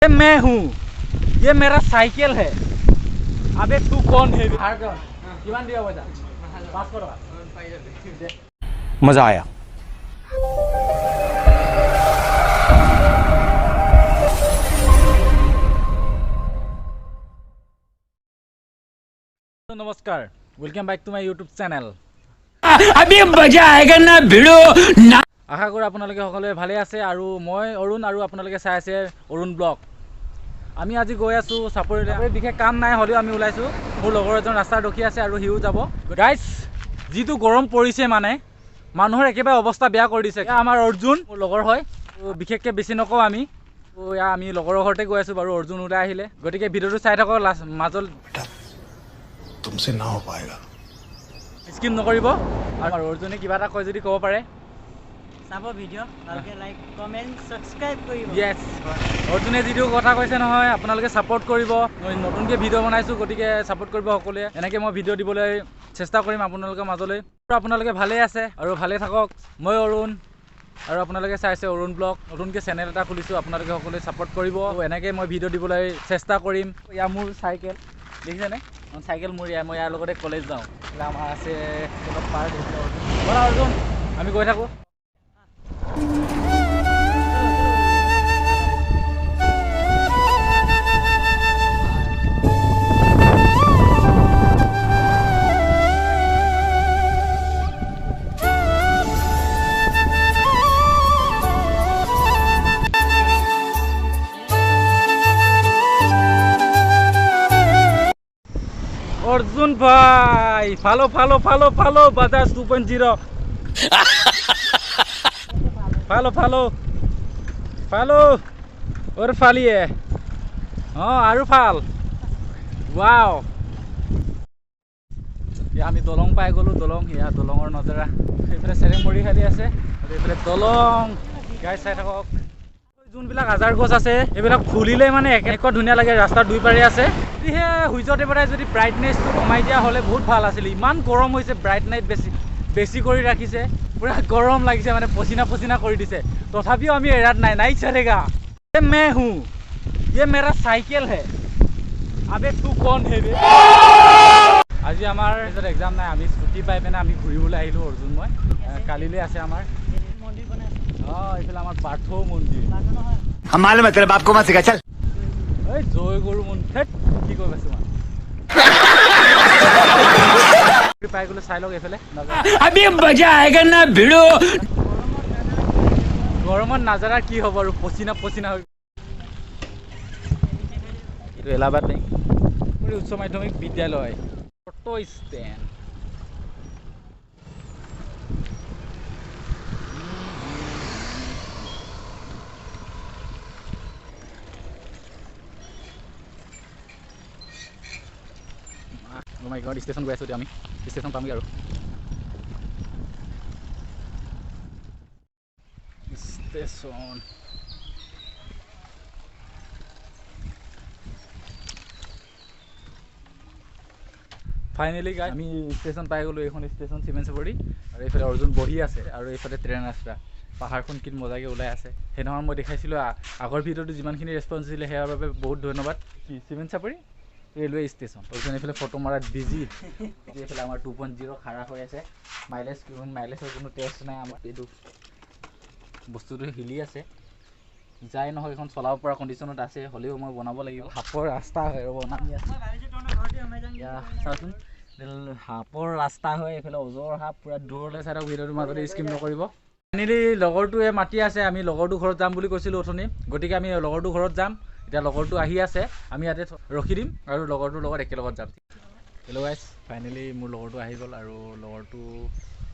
मैं हूँ, ये मेरा साइकिल है। अबे तू कौन है? किमान दिया बजा 500 टका। मजा आया। नमस्कार, welcome back to my YouTube channel. अभी मजा आएगा ना भिड़ो ना। आशा करो আপোনালোকে সকলোৱে ভালে আছে আৰু মই অৰুণ আৰু আপোনালোকে চাই আছে অৰুণ ব্লগ। আমি আজি গৈ আছো চাপৰিলৈ। বিশেষ কাম নাই হলেও আমি ওলাইছো। মোৰ লগৰ এজন ৰাস্তাত ৰখি আছে আৰু হিও যাব। গাইজ যিটো গৰম পৰিছে মানে মানুহৰ একেবাৰে অৱস্থা বেয়া কৰি দিছে। আমাৰ অৰ্জুন মোৰ লগৰ হয়, বিশেষকৈ বেছি নকওঁ আমি। আমি লগৰৰ ঘৰতে গৈ আছো বাৰু। অৰ্জুন ওলাই আহিলে, গতিকে ভিডিঅ'টো চাই থাকক মাজল। तुमसे ना हो पाएगा। স্কিপ নকৰিব আৰু অৰ্জুনে কিবা এটা কয় যদি ক'ব পাৰে। চাব ভিডিঅ' ভালকৈ লাইক কমেণ্ট ছাবস্ক্ৰাইব কৰিব। য়েছ, অৰ্জুনে যিটো কথা কৈছে নহয় আপোনালোকে ছাপোৰ্ট কৰিব। মই নতুনকৈ ভিডিঅ' বনাইছোঁ, গতিকে ছাপোৰ্ট কৰিব সকলোৱে। এনেকৈ মই ভিডিঅ' দিবলৈ চেষ্টা কৰিম আপোনালোকৰ মাজলৈ। আপোনালোকে ভালেই আছে আৰু ভালে থাকক। মই অৰুণ আৰু আপোনালোকে চাইছে অৰুণ ব্লগ। নতুনকৈ চেনেল এটা খুলিছোঁ, আপোনালোকে সকলোৱে ছাপোৰ্ট কৰিব। এনেকৈ মই ভিডিঅ' দিবলৈ চেষ্টা কৰিম। এয়া মোৰ চাইকেল, দেখিছেনে? চাইকেল মোৰ মই ইয়াৰ লগতে কলেজ যাওঁ। আমাৰ আছে পাৰ্ক ব'লা অৰ্জুন, আমি গৈ থাকোঁ। অর্জুন ভাই ফালো ফালো ফালো ফালো বাজাজ 2.0 ফালো ফালো ফালো ওর ফালিয়ে আৰু ফাল। ওয়াও, আমি দলং পাই গ'লো। দলং, ইয়া দলঙৰ নজৰা। সেইফালে চেৰেংমৰি খালি আছে, এইফালে দলং। গাই চাই থাকক। যোনবিলাক আজাৰ গছ আছে এইবিলাক ফুলিলে মানে এনেকুৱা ধুনীয়া লাগে। ৰাস্তাৰ দুই পাৰে আছে। সেয়ে সূৰ্যতে পৰাই যদি ব্ৰাইটনেছটো কমাই দিয়া হ'লে বহুত ভাল আছিলে। ইমান গৰম হৈছে, ব্ৰাইট নাইট বেছি কৰি ৰাখিছে। পুৰা গৰম লাগিছে, মানে পচিনা পচিনা কৰি দিছে। তথাপিও আমি এৰাত নাই, নাই চলেগা। मैं हूँ, ये मेरा साइकिल है। अबे तू कौन है? আজি আমাৰ এক্সাম নাই, আমি ছুটি পাই পিনে আমি ঘূৰিবলৈ আহিলোঁ। অৰ্জুন মই কালিলৈ আছে আমাৰ মন্দিৰ বনাইছে। এইফালে আমাৰ পাৰ্থৌ মন্দিৰ। हमारे में तेरे बाप को मत सिखा चल। এই জয় গৰু মন্দিৰ কি কৈ পাইছোঁ মই পাই গ'লো। চাই লওক এইফালে। अभी मजा आएगा ना भिड़ो। গৰমত নাজাৰা কি হ'ব আৰু পচিনা পচিনা হৈ। এইটো এলাহাবাদ বেংক উচ্চ মাধ্যমিক বিদ্যালয়। Auto stand. ষ্টেচন গৈ আছোঁ এতিয়া। আমি ষ্টেচন পামগৈ আৰু। ষ্টেচন ফাইনেলি আমি ষ্টেচন পাই গ'লোঁ। এইখন ষ্টেচন চিমেণ্ট চাপৰি। আৰু এইফালে অৰ্জুন বহি আছে আৰু এইফালে ট্ৰেইন ৰাস্তা। পাহাৰখন কি মজাকৈ ওলাই আছে। সেইদিনাখন মই দেখাইছিলোঁ আগৰ ভিডিঅ'টো যিমানখিনি ৰেছপঞ্চ দিলে সেয়াৰ বাবে বহুত ধন্যবাদ। চিমেণ্ট চাপৰি ৰেলৱে ষ্টেচন। অৰ্জুন এইফালে ফটো মৰাত বিজি। এইফালে আমাৰ 2.0 খাৰা হৈ আছে। মাইলেজৰ কোনো টেষ্ট নাই আমাৰ। এইটো বস্তুটো হিলি আছে, যাই নহয় এইখন চলাব পৰা কণ্ডিশ্যনত আছে। হ'লেও মই বনাব লাগিব। সাপৰ ৰাস্তা হয় ৰ'ব, নামি আছে। চাওঁচোন, সাপৰ ৰাস্তা হয়। এইফালে অজৰ সাপ পুৰা দূৰলৈ চাই থাকক। ভিডিঅ'টোৰ মাজতে স্কিপ নকৰিব। ফাইনেলি লগৰটোৱে মাতি আছে। আমি লগৰটো ঘৰত যাম বুলি কৈছিলোঁ অথনি, গতিকে আমি লগৰটো ঘৰত যাম। এতিয়া লগৰটো আহি আছে, আমি ইয়াতে ৰখি দিম আৰু লগৰটোৰ লগত একেলগত যাম। হেল্ল' গাইজ, ফাইনেলি মোৰ লগৰটো আহি গ'ল আৰু লগৰটো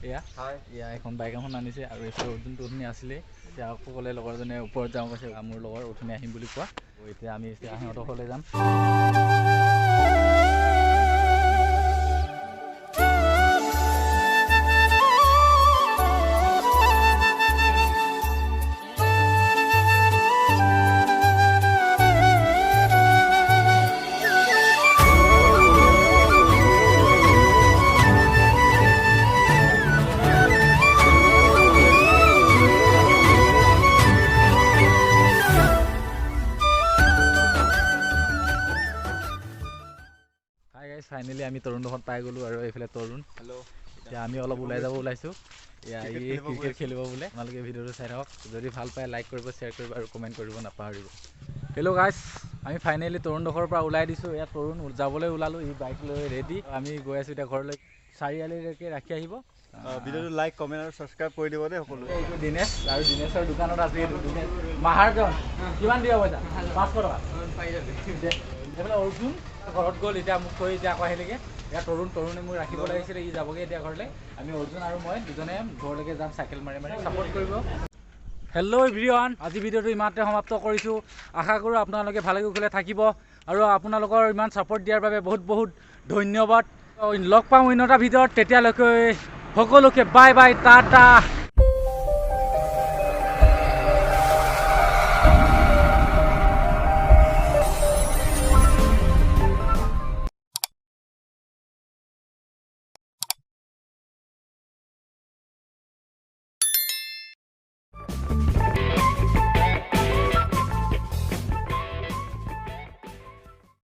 এয়া এখন বাইক এখন আনিছে। আৰু এইফালে অৰ্জুনটো অথনি আছিলে। এতিয়া আকৌ ক'লে লগৰজনে ওপৰত যাওঁ কৈছে। মোৰ লগৰ অথনি আহিম বুলি কোৱা। এতিয়া আমি সিহঁতৰ ঘৰলৈ যাম। ফাইনেলি আমি তৰুণডোখৰত পাই গ'লোঁ আৰু এইফালে তৰুণ এতিয়া আমি অলপ ওলাই যাব ওলাইছোঁ এয়া এই ক্ৰিকেট খেলিব বোলে আপোনালোকে ভিডিঅ'টো চাই থাকক যদি ভাল পায় লাইক কৰিব শ্বেয়াৰ কৰিব আৰু কমেণ্ট কৰিব নাপাহৰিব হেল্ল' গাইছ আমি ফাইনেলি তৰুণডোখৰৰ পৰা ওলাই দিছোঁ ইয়াত তৰুণ যাবলৈ ওলালোঁ ই বাইক লৈ ৰেডি আমি গৈ আছোঁ এতিয়া ঘৰলৈ চাৰিআলিলৈকে ৰাখি আহিব ভিডিঅ'টো লাইক কমেণ্ট আৰু ছাবস্ক্ৰাইব কৰি দিব দেই সকলোৱে এইটো দিনেশ আৰু দিনেশৰ দোকানত আছে এইটো দিনেশ মাহাৰজন কিমান দিব পইচা 500 টকা এইফালে অৰ্জুন ঘৰত গ'ল এতিয়া মোক থৈ এতিয়া আকৌ আহিলেগৈ এতিয়া তৰুণে মোক ৰাখিব লাগিছিলে ই যাবগৈ এতিয়া ঘৰলৈ আমি অৰ্জুন আৰু মই দুজনে ঘৰলৈকে যাম চাইকেল মাৰি ছাপৰ্ট কৰিব হেল্ল' এভৰিৱান আজি ভিডিঅ'টো ইমানতে সমাপ্ত কৰিছোঁ আশা কৰোঁ আপোনালোকে ভালে কুশলে থাকিব আৰু আপোনালোকৰ ইমান ছাপৰ্ট দিয়াৰ বাবে বহুত বহুত ধন্যবাদ লগ পাম অন্য এটা ভিডিঅ'ত তেতিয়ালৈকে সকলোকে বাই বাই টাটা